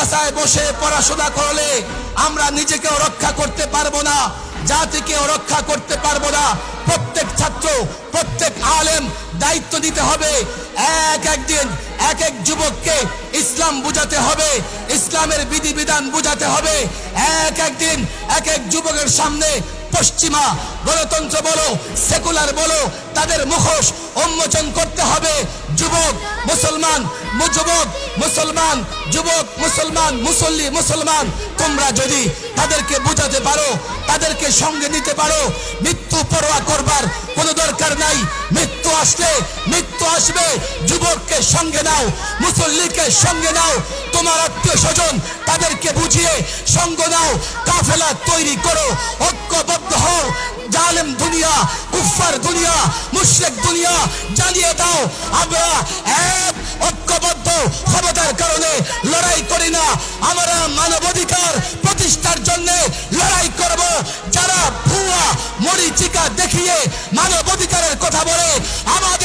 মাদ্রাসায় বসে পড়াশোনা করলে আমরা নিজেকেও রক্ষা করতে পারবো না, জাতিকেও রক্ষা করতে পারবো না। প্রত্যেক ছাত্র, প্রত্যেক আলেম দায়িত্ব দিতে হবে। একদিন এক যুবককে ইসলাম বুঝাতে হবে, ইসলামের বিধিবিধান বুঝাতে হবে। একদিন এক যুবকের সামনে পশ্চিমা গণতন্ত্র বলো, সেকুলার বলো, তাদের মুখোশ উন্মোচন করতে হবে। যুবক মুসলমান, যুবক মুসলমান, যুবক মুসলমান, মুসল্লি মুসলমান, তোমরা যদি তাদেরকে বুঝাতে পারো, তাদেরকে সঙ্গে নিতে পারো, মৃত্যু পরোয়া করবার কোনো দরকার নাই। মৃত্যু আসলে মৃত্যু আসবে, যুবককে সঙ্গে নাও, মুসল্লিকে সঙ্গে নাও, তোমার আত্মীয় স্বজন তাদেরকে বুঝিয়ে সঙ্গ নাও, কাফেলা তৈরি করো, ঐক্যবদ্ধ হও। জালেম দুনিয়া, কুফার দুনিয়া, মুশরিক দুনিয়া জ্বালিয়ে দাও। আমরা এক ঐক্যবদ্ধ ক্ষমতার কারণে লড়াই করি না, আমরা মানবাধিকার প্রতিষ্ঠার জন্য লড়াই করব। যারা ভুয়া মরিচিকা দেখিয়ে মানবাধিকারের কথা বলে আমাদের